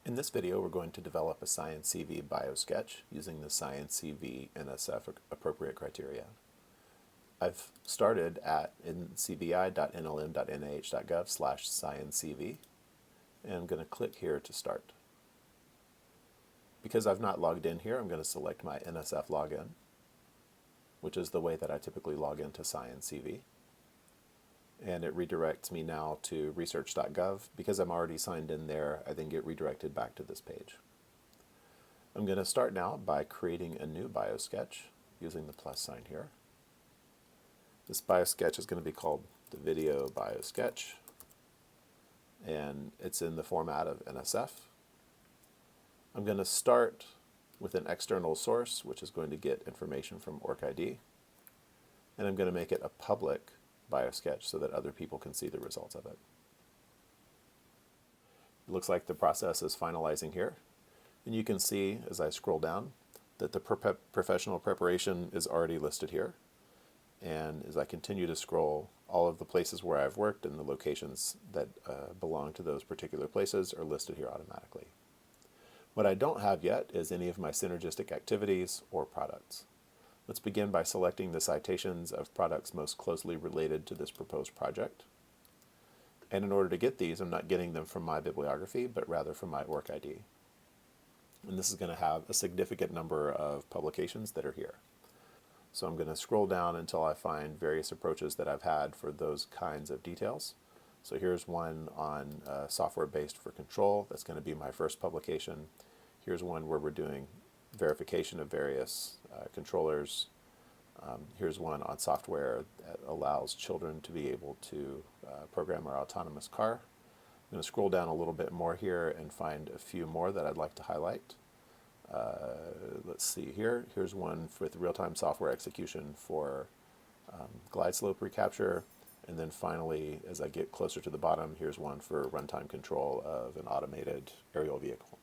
In this video, we're going to develop a ScienCV Biosketch using the ScienCV NSF appropriate criteria. I've started at cbi.nlm.nih.gov/ScienCV, and I'm going to click here to start. Because I've not logged in here, I'm going to select my NSF login, which is the way that I typically log into ScienCV. And it redirects me now to research.gov. Because I'm already signed in there, I then get redirected back to this page. I'm going to start now by creating a new biosketch using the plus sign here. This biosketch is going to be called the video biosketch, and it's in the format of NSF. I'm going to start with an external source, which is going to get information from ORCID, and I'm going to make it a public biosketch so that other people can see the results of it. It looks like the process is finalizing here, and you can see as I scroll down that the professional preparation is already listed here, and as I continue to scroll, all of the places where I've worked and the locations that belong to those particular places are listed here automatically. What I don't have yet is any of my synergistic activities or products. Let's begin by selecting the citations of products most closely related to this proposed project. And in order to get these, I'm not getting them from my bibliography, but rather from my ORCID. And this is going to have a significant number of publications that are here. So I'm going to scroll down until I find various approaches that I've had for those kinds of details. So here's one on software-based for control. That's going to be my first publication. Here's one where we're doing verification of various controllers. Here's one on software that allows children to be able to program our autonomous car. I'm going to scroll down a little bit more here and find a few more that I'd like to highlight. Let's see here. Here's one with real-time software execution for glide slope recapture. And then finally, as I get closer to the bottom, here's one for runtime control of an automated aerial vehicle.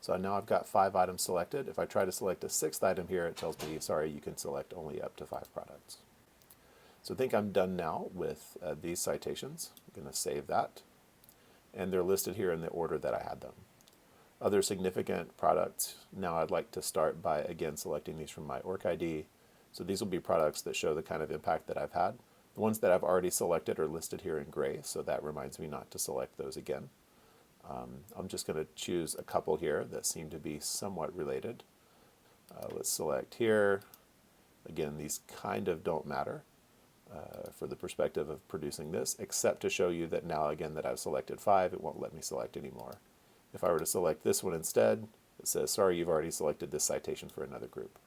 So now I've got 5 items selected. If I try to select a 6th item here, it tells me, sorry, you can select only up to 5 products. So I think I'm done now with these citations. I'm going to save that. And they're listed here in the order that I had them. Other significant products, now I'd like to start by, again, selecting these from my ORCID. So these will be products that show the kind of impact that I've had. The ones that I've already selected are listed here in gray, so that reminds me not to select those again. I'm just going to choose a couple here that seem to be somewhat related. Let's select here. Again, these kind of don't matter for the perspective of producing this, except to show you that now, again, that I've selected 5, it won't let me select any more. If I were to select this one instead, it says, sorry, you've already selected this citation for another group.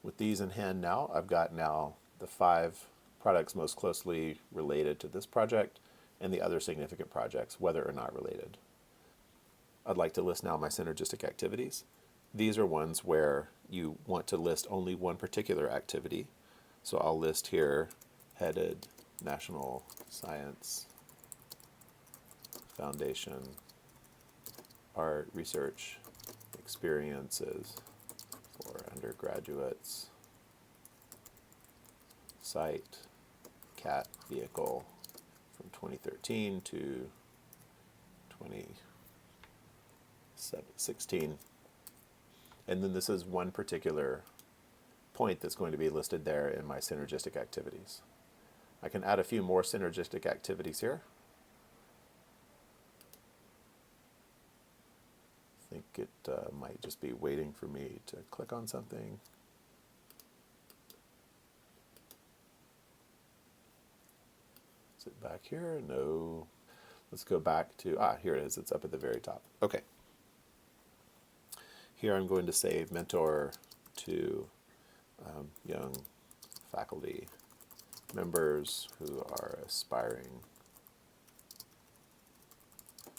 With these in hand now, I've got now the 5 products most closely related to this project and the other significant projects, whether or not related. I'd like to list now my synergistic activities. These are ones where you want to list only one particular activity. So I'll list here headed National Science Foundation Art Research Experiences for Undergraduates, Site, CAT Vehicle from 2013 to 2016. And then this is one particular point that's going to be listed there in my synergistic activities. I can add a few more synergistic activities here. I think it might just be waiting for me to click on something. Is it back here? No. Let's go back to, here it is. It's up at the very top. Okay. Here I'm going to save mentor to young faculty members who are aspiring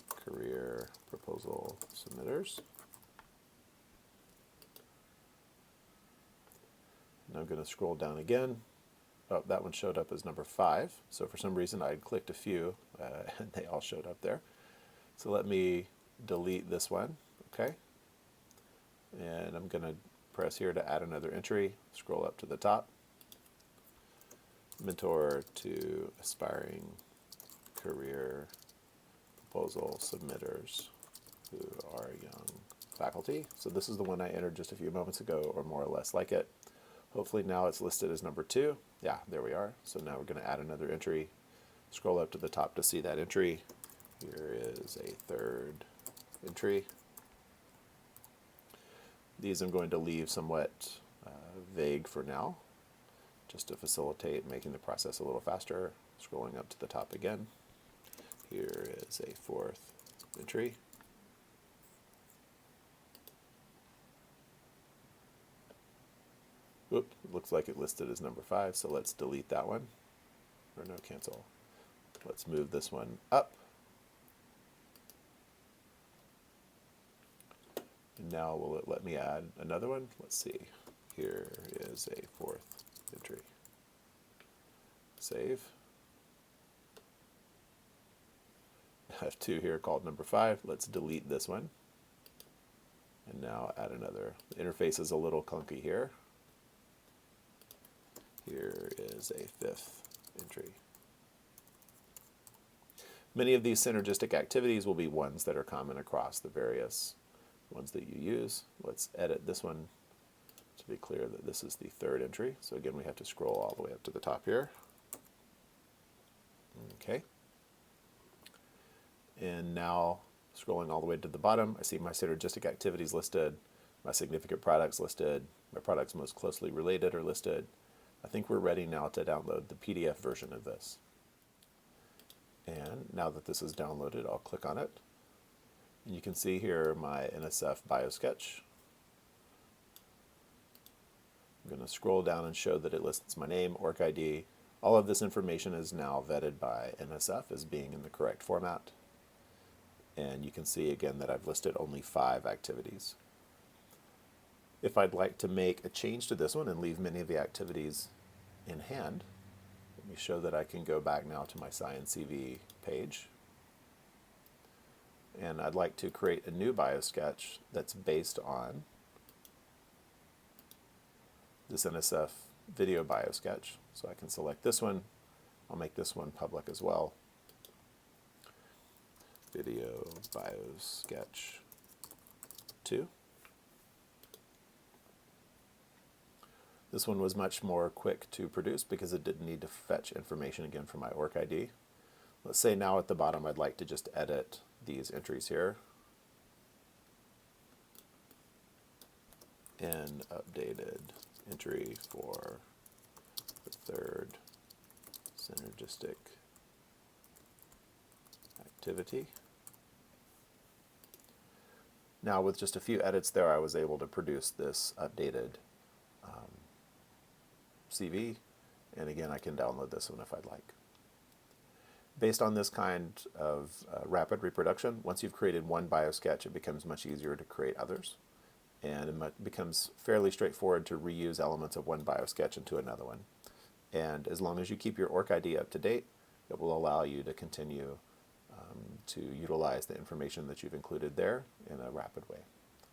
career proposal submitters. And I'm going to scroll down again. Oh, that one showed up as number 5. So for some reason I clicked a few and they all showed up there. So let me delete this one, okay? And I'm going to press here to add another entry, scroll up to the top. Mentor to aspiring career proposal submitters who are young faculty. So this is the one I entered just a few moments ago, or more or less like it. Hopefully now it's listed as number 2. Yeah, there we are. So now we're going to add another entry. Scroll up to the top to see that entry. Here is a third entry. These I'm going to leave somewhat vague for now, just to facilitate making the process a little faster. Scrolling up to the top again. Here is a fourth entry. Oop, looks like it listed as number 5, so let's delete that one. Or no, cancel. Let's move this one up. And now will it let me add another one? Let's see. Here is a fourth entry. Save. I have 2 here called number 5. Let's delete this one. And now add another. The interface is a little clunky here. Here is a 5th entry. Many of these synergistic activities will be ones that are common across the various ones that you use. Let's edit this one to be clear that this is the 3rd entry. So again, we have to scroll all the way up to the top here. Okay. And now scrolling all the way to the bottom, I see my synergistic activities listed, my significant products listed, my products most closely related are listed. I think we're ready now to download the PDF version of this. And now that this is downloaded, I'll click on it. And you can see here my NSF Biosketch. I'm going to scroll down and show that it lists my name, ORCID. All of this information is now vetted by NSF as being in the correct format. And you can see again that I've listed only 5 activities. If I'd like to make a change to this one and leave many of the activities in hand, let me show that I can go back now to my ScienCV page. And I'd like to create a new biosketch that's based on this NSF video biosketch. So I can select this one. I'll make this one public as well. Video biosketch 2. This one was much more quick to produce because it didn't need to fetch information again from my ORCID. Let's say now at the bottom I'd like to just edit these entries here. An updated entry for the 3rd synergistic activity. Now with just a few edits there, I was able to produce this updated CV, and again I can download this one if I'd like. Based on this kind of rapid reproduction, once you've created one biosketch, it becomes much easier to create others, and it becomes fairly straightforward to reuse elements of one biosketch into another one. And as long as you keep your ORCID up to date, it will allow you to continue to utilize the information that you've included there in a rapid way.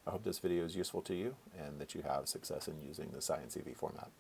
I hope this video is useful to you and that you have success in using the ScienCV format.